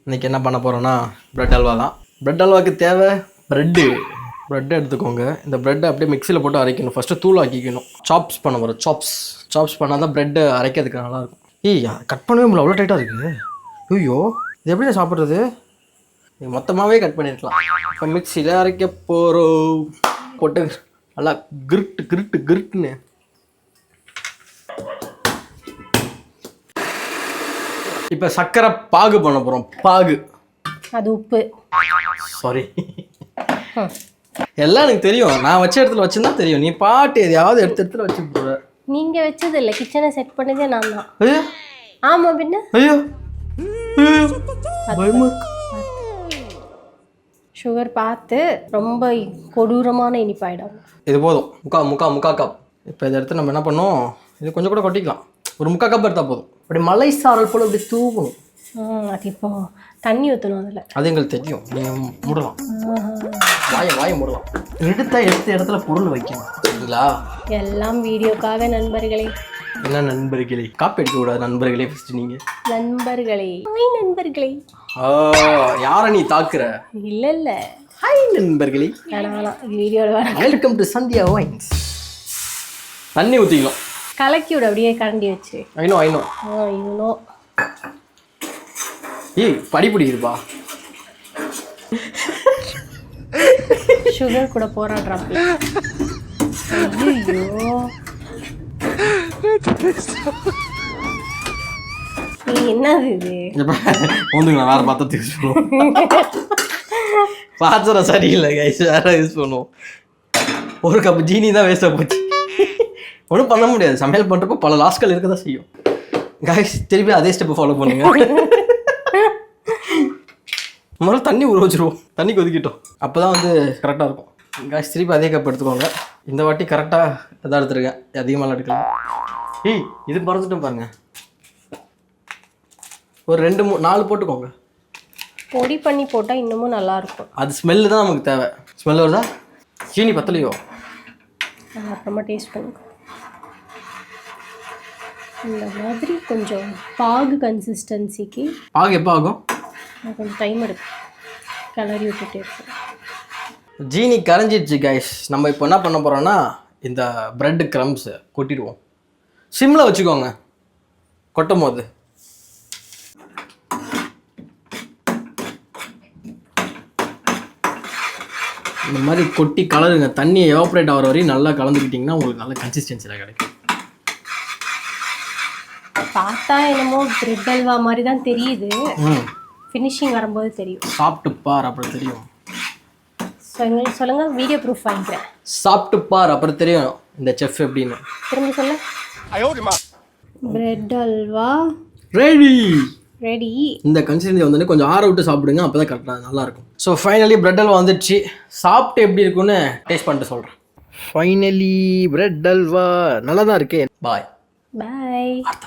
இன்றைக்கி என்ன பண்ண போகிறோன்னா ப்ரெட் அல்வா தான். ப்ரெட் அல்வாவுக்கு தேவை ப்ரெட்டு எடுத்துக்கோங்க. இந்த ப்ரெட்டை அப்படியே மிக்சியில் போட்டு அரைக்கணும். ஃபஸ்ட்டு தூள் ஆக்கிக்கணும். சாப்ஸ் பண்ண போகிறோம். சாப்ஸ் பண்ணால் தான் ப்ரெட்டை அரைக்கிறதுக்கு நல்லாயிருக்கும். கட் பண்ணவே முடியல, அவ்வளோ டைட்டாக இருக்குது. ஐயோ, இது எப்படி சாப்பிட்றது? இது மொத்தமாகவே கட் பண்ணியிருக்கலாம். இப்போ மிக்சியில் அரைக்க போகிறோம். போட்டு நல்லா கிருட்டுன்னு இப்போ சர்க்கரை பாகு பண்ண போகிறோம். பாகு அது உப்பு. சாரி, எல்லாம் எனக்கு தெரியும். நான் வச்ச இடத்துல வச்சுருந்தா தெரியும். நீ பாட்டு எதையாவது இடத்துல வச்சு போடுற. நீங்க வச்சது இல்லை, கிச்சனை செட் பண்ணதே நான் தான். ஐயோ, ஆமா பின்ன. ஐயோ, சுகர் பார்த்து ரொம்ப கொடூரமான இனிப்பாயிடும். இது போதும். முக்கா கப். இப்போ இதை எடுத்து நம்ம என்ன பண்ணோம், இது கொஞ்சம் கூட கொட்டிக்கலாம். ஒரு முக்கா கப் எடுத்தால் போதும். அப்படி மலை சாரல் போல் அப்படி தூவணும். அது இப்போ தண்ணி ஊற்றணும் அதில். அது எங்களுக்கு தெரியும். நீங்கள் மூடலாம், வாயை மூடலாம். எடுத்த இடத்துல பொருள் வைக்கணும். சரிங்களா? எல்லாம் வீடியோக்காக நண்பர்களே. என்ன நண்பர்களே? காப்பி அடிக்க கூடாது நண்பர்களே. ஃபஸ்ட்டு நீங்கள் நண்பர்களே. நண்பர்களே யாரை நீ தாக்குற? இல்லை ஹாய் நண்பர்களே. வீடியோவில் வர வெல்கம் டு சந்தியா வைன்ஸ். தண்ணி ஊற்றிக்கலாம். கலக்கி விட அப்படியே கரண்டி வச்சு. ஐநோ படிப்படிப்பா. சுகர் கூட போராடுறாப்ப. ஐயோ, என்னது இது? ஒன்றுங்களா, வேற பாத்திரத்தை யூஸ் பண்ணுவோம். பாத்திரம் சரியில்லை கைஸ், வேற யூஸ் பண்ணுவோம். ஒரு கப் ஜீனி தான் வேஸ்ட்டாக போச்சு. ஒன்றும் பண்ண முடியாது. சமையல் பண்ணுறப்போ பல லாஸ்கள் இருக்க தான் செய்யும் கைஸ். திருப்பி அதே ஸ்டெப்பை ஃபாலோ பண்ணுங்க. முதல்ல தண்ணி ஊற வச்சுருவோம். தண்ணி கொதிக்கிட்டோம். அப்போ தான் வந்து கரெக்டாக இருக்கும் கைஸ். திருப்பி அதே கப் எடுத்துக்கோங்க. இந்த வாட்டி கரெக்டாக எதாவது எடுத்துருக்கேன், அதிகமாக எடுக்கலாம். இது பறந்துட்டும் பாருங்க. ஒரு 2-4 போட்டுக்கோங்க. பொடி பண்ணி போட்டால் இன்னமும் நல்லாயிருக்கும். அது ஸ்மெல்லு தான் நமக்கு தேவை. ஸ்மெல் வருதா? சீனி பத்தலையோ? அப்புறமா டேஸ்ட் பண்ணிக்கோ. இந்த மாதிரி கொஞ்சம் பாகு கன்சிஸ்டன்சிக்கு. பாகு எப்போ ஆகும்? கொஞ்சம் டைம் எடுக்கும். கிளறி விட்டுட்டே இருக்கும். ஜீனி கரைஞ்சிடுச்சு கைஸ். நம்ம இப்போ என்ன பண்ண போகிறோன்னா, இந்த ப்ரெட் க்ரம்ஸை கொட்டிடுவோம். சிம்மில் வச்சுக்கோங்க கொட்டும் போது. இந்த மாதிரி கொட்டி கலருங்க. தண்ணி எவாப்ரேட் ஆகிற வரையும் நல்லா கலந்துக்கிட்டிங்கன்னா உங்களுக்கு நல்ல கன்சிஸ்டன்சியில் கிடைக்கும். பார்த்தா என்னமோ பிரெட் அல்வா மாதிரி தான் தெரியுது. ஃபினிஷிங் வரும்போது தெரியும். சாப்பிட்டு பார், அப்புறம் தெரியும். சொல்லுங்க, வீடியோ ப்ரூஃப் வாங்கிக்கிறேன். சாப்பிட்டு பார், அப்புறம் தெரியும் இந்த செஃப் எப்படின்னு. திரும்ப சொல்ல. Bread halwa ready. இந்த கன்சிஸ்டன்சி வந்து கொஞ்சம் ஆற விட்டு சாப்பிடுங்க, அப்போ தான் கரெக்டாக நல்லாயிருக்கும். ஸோ ஃபைனலி பிரெட் அல்வா வந்துடுச்சு. சாப்பிட்டு எப்படி இருக்குன்னு டேஸ்ட் பண்ணிட்டு சொல்கிறேன். ஃபைனலி பிரெட் அல்வா நல்லா தான் இருக்கு. பாய். பாய். அடுத்த